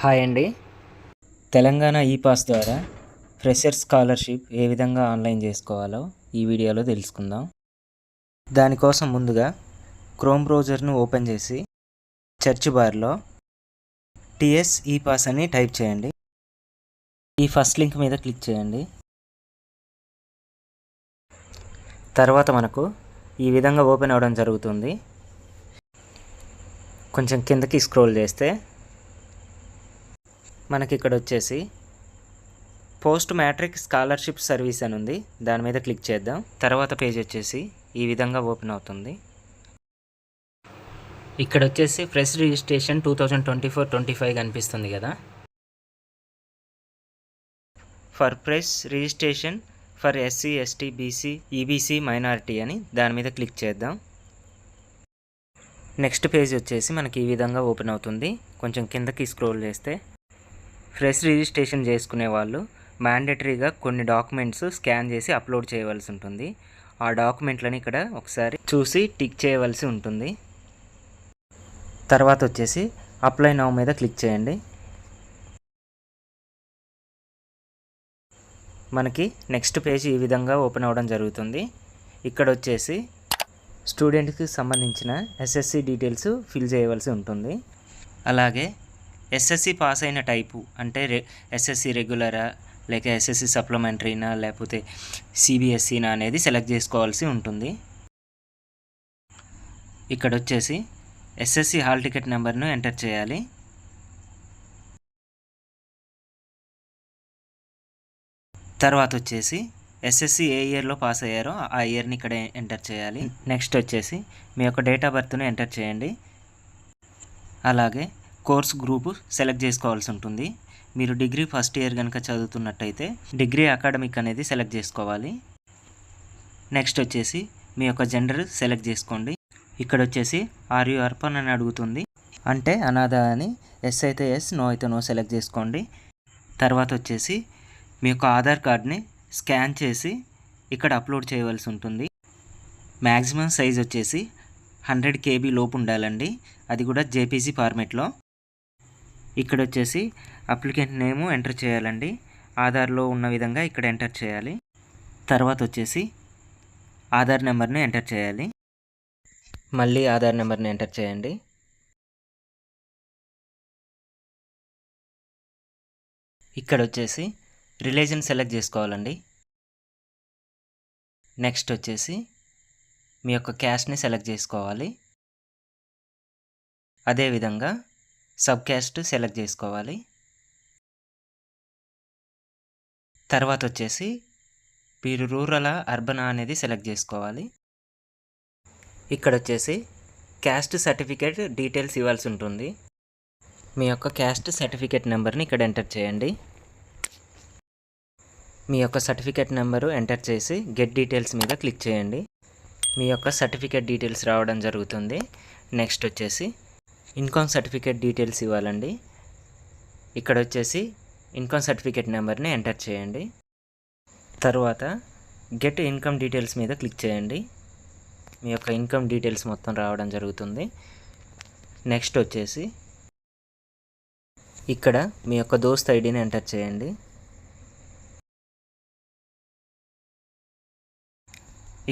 Hi అండి. Telangana epass ద్వారా freshers scholarship ఏ విధంగా ఆన్లైన్ చేసుకోవాలో ఈ వీడియోలో తెలుసుకుందాం. దానికోసం ముందుగా క్రోమ్ బ్రౌజర్ను ఓపెన్ చేసి సెర్చ్ బార్లో టీఎస్ ఈపాస్ అని టైప్ చేయండి. ఈ ఫస్ట్ లింక్ మీద క్లిక్ చేయండి. తర్వాత మనకు ఈ విధంగా ఓపెన్ అవ్వడం జరుగుతుంది. కొంచెం కిందకి స్క్రోల్ చేస్తే మనకి ఇక్కడ వచ్చేసి పోస్ట్ మ్యాట్రిక్ స్కాలర్షిప్ సర్వీస్ అని ఉంది. దాని మీద క్లిక్ చేద్దాం. తర్వాత పేజ్ వచ్చేసి ఈ విధంగా ఓపెన్ అవుతుంది. ఇక్కడ వచ్చేసి ఫ్రెష్ రిజిస్ట్రేషన్ 2024-25 కనిపిస్తుంది కదా. For fresh registration for SC, ST, BC, EBC, minority అని దాని మీద క్లిక్ చేద్దాం. నెక్స్ట్ పేజ్ వచ్చేసి మనకి ఈ విధంగా ఓపెన్ అవుతుంది. కొంచెం కిందకి స్క్రోల్ చేస్తే ఫ్రెష్ రిజిస్ట్రేషన్ చేసుకునే వాళ్ళు మ్యాండేటరీగా కొన్ని డాక్యుమెంట్స్ స్కాన్ చేసి అప్లోడ్ చేయవలసి ఉంటుంది. ఆ డాక్యుమెంట్లని ఇక్కడ ఒకసారి చూసి టిక్ చేయవలసి ఉంటుంది. తర్వాత వచ్చేసి అప్లై నౌ మీద క్లిక్ చేయండి. మనకి నెక్స్ట్ పేజ్ ఈ విధంగా ఓపెన్ అవ్వడం జరుగుతుంది. ఇక్కడ వచ్చేసి స్టూడెంట్కి సంబంధించిన ఎస్ఎస్సి డీటెయిల్స్ ఫిల్ చేయవలసి ఉంటుంది. అలాగే ఎస్ఎస్సి పాస్ అయిన టైపు అంటే ఎస్ఎస్సి రెగ్యులరా, లేక ఎస్ఎస్సి సప్లిమెంటరీనా, లేకపోతే సిబిఎస్ఈనా అనేది సెలెక్ట్ చేసుకోవాల్సి ఉంటుంది. ఇక్కడ వచ్చేసి ఎస్ఎస్సి హాల్ టికెట్ నెంబర్ను ఎంటర్ చేయాలి. తర్వాత వచ్చేసి ఎస్ఎస్సి ఏ ఇయర్లో పాస్ అయ్యారో ఆ ఇయర్ని ఇక్కడ ఎంటర్ చేయాలి. నెక్స్ట్ వచ్చేసి మీ యొక్క డేట్ ఆఫ్ బర్త్ను ఎంటర్ చేయండి. అలాగే కోర్స్ గ్రూపు సెలెక్ట్ చేసుకోవాల్సి ఉంటుంది. మీరు డిగ్రీ ఫస్ట్ ఇయర్ కనుక చదువుతున్నట్టయితే డిగ్రీ అకాడమిక్ అనేది సెలెక్ట్ చేసుకోవాలి. నెక్స్ట్ వచ్చేసి మీ యొక్క జెండర్ సెలెక్ట్ చేసుకోండి. ఇక్కడ వచ్చేసి ఆర్ యు అర్పన్ అని అడుగుతుంది, అంటే అనాథ అని. ఎస్ అయితే ఎస్, నో అయితే నో సెలెక్ట్ చేసుకోండి. తర్వాత వచ్చేసి మీ యొక్క ఆధార్ కార్డ్ని స్కాన్ చేసి ఇక్కడ అప్లోడ్ చేయవలసి ఉంటుంది. మ్యాక్సిమం సైజ్ వచ్చేసి 100 KB లోపు ఉండాలండి, అది కూడా జేపీజీ ఫార్మేట్లో. ఇక్కడ వచ్చేసి అప్లికెంట్ నేము ఎంటర్ చేయాలండి. ఆధార్లో ఉన్న విధంగా ఇక్కడ ఎంటర్ చేయాలి. తర్వాత వచ్చేసి ఆధార్ నెంబర్ని ఎంటర్ చేయాలి. మళ్ళీ ఆధార్ నెంబర్ని ఎంటర్ చేయండి. ఇక్కడ వచ్చేసి రిలీజన్ సెలెక్ట్ చేసుకోవాలండి. నెక్స్ట్ వచ్చేసి మీ యొక్క క్యాస్ట్ని సెలెక్ట్ చేసుకోవాలి. అదేవిధంగా సబ్ క్యాస్ట్ సెలెక్ట్ చేసుకోవాలి. తర్వాత వచ్చేసి మీరు రూరలా, అర్బనా అనేది సెలెక్ట్ చేసుకోవాలి. ఇక్కడ వచ్చేసి క్యాస్ట్ సర్టిఫికేట్ డీటెయిల్స్ ఇవ్వాల్సి ఉంటుంది. మీ యొక్క క్యాస్ట్ సర్టిఫికేట్ నెంబర్ని ఇక్కడ ఎంటర్ చేయండి. మీ యొక్క సర్టిఫికేట్ నెంబరు ఎంటర్ చేసి గెట్ డీటెయిల్స్ మీద క్లిక్ చేయండి. మీ యొక్క సర్టిఫికేట్ డీటెయిల్స్ రావడం జరుగుతుంది. నెక్స్ట్ వచ్చేసి ఇన్కమ్ సర్టిఫికేట్ డీటెయిల్స్ ఇవ్వాలండి. ఇక్కడ వచ్చేసి ఇన్కమ్ సర్టిఫికేట్ నెంబర్ని ఎంటర్ చేయండి. తర్వాత గెట్ ఇన్కమ్ డీటెయిల్స్ మీద క్లిక్ చేయండి. మీ యొక్క ఇన్కమ్ డీటెయిల్స్ మొత్తం రావడం జరుగుతుంది. నెక్స్ట్ వచ్చేసి ఇక్కడ మీ యొక్క దోస్త్ ఐడిని ఎంటర్ చేయండి.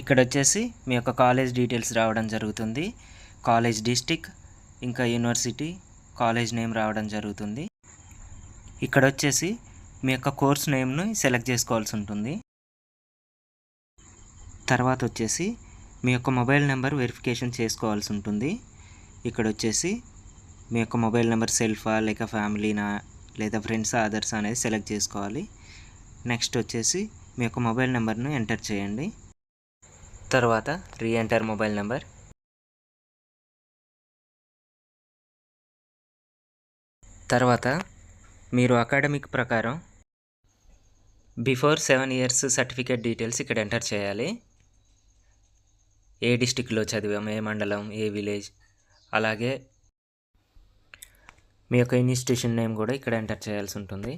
ఇక్కడ వచ్చేసి మీ యొక్క కాలేజ్ డీటెయిల్స్ రావడం జరుగుతుంది. కాలేజ్ డిస్టిక్, ఇంకా యూనివర్సిటీ, కాలేజ్ నేమ్ రావడం జరుగుతుంది. ఇక్కడ వచ్చేసి మీ యొక్క కోర్స్ నేమ్ను సెలెక్ట్ చేసుకోవాల్సి ఉంటుంది. తర్వాత వచ్చేసి మీ యొక్క మొబైల్ నెంబర్ వెరిఫికేషన్ చేసుకోవాల్సి ఉంటుంది. ఇక్కడ వచ్చేసి మీ యొక్క మొబైల్ నెంబర్ సెల్ఫా, లేక ఫ్యామిలీనా, లేదా ఫ్రెండ్సా, అదర్స్ అనేది సెలెక్ట్ చేసుకోవాలి. నెక్స్ట్ వచ్చేసి మీ యొక్క మొబైల్ నెంబర్ను ఎంటర్ చేయండి. తర్వాత రీఎంటర్ మొబైల్ నెంబర్. తర్వాత మీరు అకాడమిక్ ప్రకారం బిఫోర్ 7 years సర్టిఫికేట్ డీటెయిల్స్ ఇక్కడ ఎంటర్ చేయాలి. ఏ డిస్టిక్లో చదివాం, ఏ మండలం, ఏ విలేజ్, అలాగే మీ యొక్క ఇన్స్టిట్యూషన్ నేమ్ కూడా ఇక్కడ ఎంటర్ చేయాల్సి ఉంటుంది.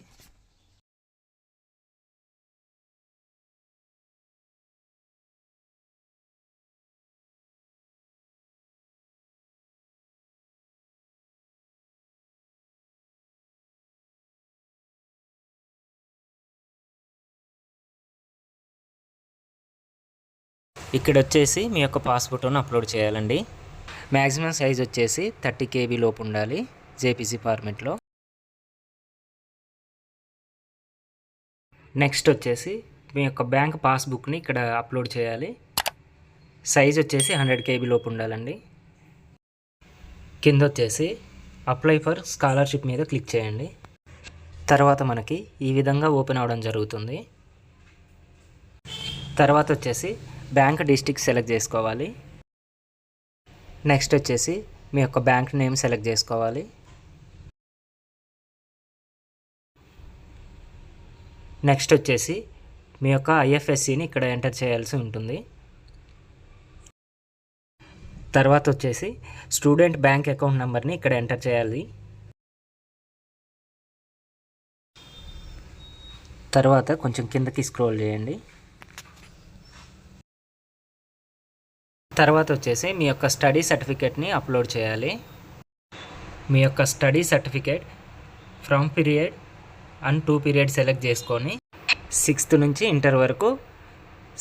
ఇక్కడ వచ్చేసి మీ యొక్క పాస్ ఫోటోను అప్లోడ్ చేయాలండి. మ్యాక్సిమం సైజ్ వచ్చేసి 30 KB లోపు ఉండాలి జేపీజీ ఫార్మెట్లో. నెక్స్ట్ వచ్చేసి మీ యొక్క బ్యాంక్ పాస్బుక్ని ఇక్కడ అప్లోడ్ చేయాలి. సైజ్ వచ్చేసి 100 KB లోపు ఉండాలండి. కింద వచ్చేసి అప్లై ఫర్ స్కాలర్షిప్ మీద క్లిక్ చేయండి. తర్వాత మనకి ఈ విధంగా ఓపెన్ అవ్వడం జరుగుతుంది. తర్వాత వచ్చేసి బ్యాంక్ డిస్ట్రిక్ట్ సెలెక్ట్ చేసుకోవాలి. నెక్స్ట్ వచ్చేసి మీ యొక్క బ్యాంక్ నేమ్ సెలెక్ట్ చేసుకోవాలి. నెక్స్ట్ వచ్చేసి మీ యొక్క IFSCని ఇక్కడ ఎంటర్ చేయాల్సి ఉంటుంది. తర్వాత వచ్చేసి స్టూడెంట్ బ్యాంక్ అకౌంట్ నెంబర్ని ఇక్కడ ఎంటర్ చేయాలి. తర్వాత కొంచెం కిందకి స్క్రోల్ చేయండి. తర్వాత వచ్చేసి మీ యొక్క స్టడీ సర్టిఫికేట్ని అప్లోడ్ చేయాలి. మీ యొక్క study certificate from period and 2 period select చేసుకొని 6th నుంచి ఇంటర్ వరకు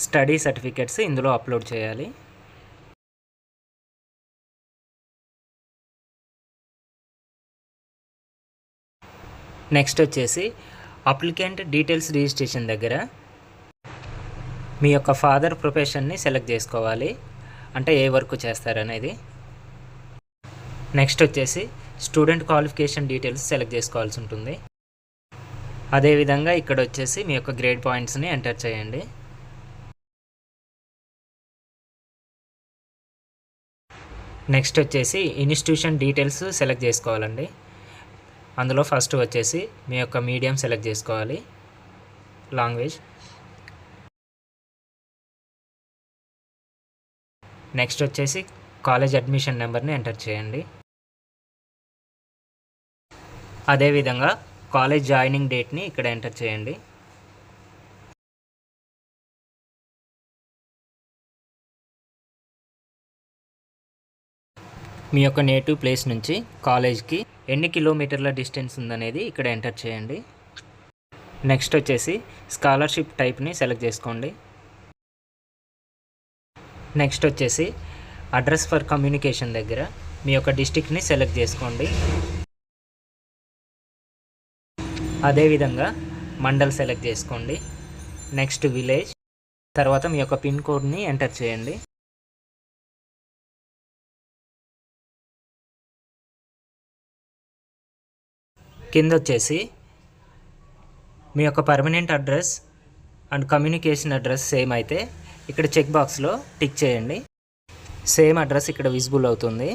స్టడీ సర్టిఫికేట్స్ ఇందులో అప్లోడ్ చేయాలి. నెక్స్ట్ వచ్చేసి అప్లికెంట్ డీటెయిల్స్ రిజిస్ట్రేషన్ దగ్గర మీ యొక్క ఫాదర్ ప్రొఫెషన్ని సెలెక్ట్ చేసుకోవాలి, అంటే ఏ వర్క్ చేస్తారనేది. నెక్స్ట్ వచ్చేసి స్టూడెంట్ క్వాలిఫికేషన్ డీటెయిల్స్ సెలెక్ట్ చేసుకోవాల్సి ఉంటుంది. అదేవిధంగా ఇక్కడ వచ్చేసి మీ యొక్క గ్రేడ్ పాయింట్స్ని ఎంటర్ చేయండి. నెక్స్ట్ వచ్చేసి ఇన్స్టిట్యూషన్ డీటెయిల్స్ సెలెక్ట్ చేసుకోవాలండి. అందులో ఫస్ట్ వచ్చేసి మీ యొక్క మీడియం సెలెక్ట్ చేసుకోవాలి, లాంగ్వేజ్. నెక్స్ట్ వచ్చేసి కాలేజ్ అడ్మిషన్ నెంబర్ని ఎంటర్ చేయండి. అదేవిధంగా కాలేజ్ జాయినింగ్ డేట్ని ఇక్కడ ఎంటర్ చేయండి. మీ యొక్క నేటివ్ ప్లేస్ నుంచి కాలేజ్కి ఎన్ని కిలోమీటర్ల డిస్టెన్స్ ఉందనేది ఇక్కడ ఎంటర్ చేయండి. నెక్స్ట్ వచ్చేసి స్కాలర్షిప్ టైప్ని సెలెక్ట్ చేసుకోండి. నెక్స్ట్ వచ్చేసి అడ్రస్ ఫర్ కమ్యూనికేషన్ దగ్గర మీ యొక్క డిస్ట్రిక్ట్ని సెలెక్ట్ చేసుకోండి. అదేవిధంగా మండల్ సెలెక్ట్ చేసుకోండి. నెక్స్ట్ విలేజ్, తర్వాత మీ యొక్క పిన్ కోడ్ని ఎంటర్ చేయండి. కింద వచ్చేసి మీ యొక్క permanent address and communication address same అయితే ఇక్కడ చెక్ బాక్స్లో టిక్ చేయండి. సేమ్ అడ్రస్ ఇక్కడ విజిబుల్ అవుతుంది.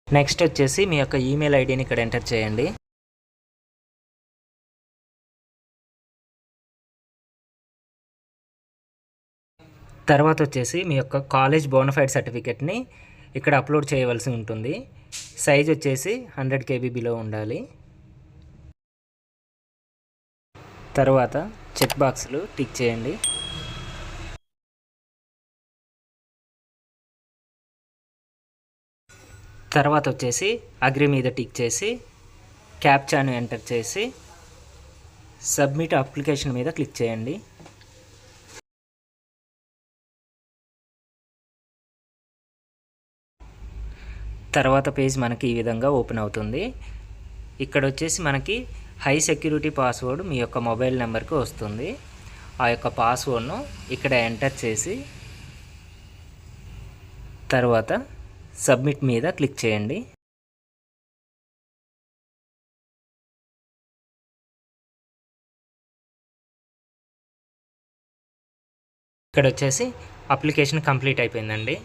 నెక్స్ట్ వచ్చేసి మీ యొక్క ఈమెయిల్ ఐడిని ఇక్కడ ఎంటర్ చేయండి. తర్వాత వచ్చేసి మీ యొక్క కాలేజ్ బోనఫైడ్ సర్టిఫికేట్ని ఇక్కడ అప్లోడ్ చేయవలసి ఉంటుంది. సైజ్ వచ్చేసి 100 KB బిలో ఉండాలి. తర్వాత చెక్ బాక్స్లు టిక్ చేయండి. తర్వాత వచ్చేసి అగ్రి మీద టిక్ చేసి క్యాప్చాను ఎంటర్ చేసి సబ్మిట్ అప్లికేషన్ మీద క్లిక్ చేయండి. తర్వాత పేజ్ మనకి ఈ విధంగా ఓపెన్ అవుతుంది. ఇక్కడ వచ్చేసి మనకి హై సెక్యూరిటీ పాస్వర్డ్ మీ యొక్క మొబైల్ నెంబర్కి వస్తుంది. ఆ యొక్క పాస్వర్డ్ను ఇక్కడ ఎంటర్ చేసి తర్వాత సబ్మిట్ మీద క్లిక్ చేయండి. ఇక్కడ వచ్చేసి అప్లికేషన్ కంప్లీట్ అయిపోయిందండి.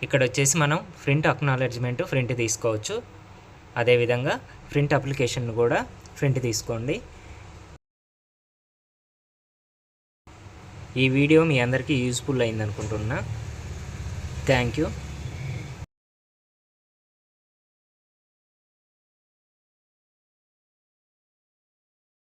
ఇక్కడ వచ్చేసి మనం ప్రింట్ అక్నాలెడ్జ్మెంట్ ప్రింట్ తీసుకోవచ్చు. అదేవిధంగా ప్రింట్ అప్లికేషన్ కూడా ప్రింట్ తీసుకోండి. ఈ వీడియో మీ అందరికీ యూస్ఫుల్ అయింది అనుకుంటున్నా. Thank you.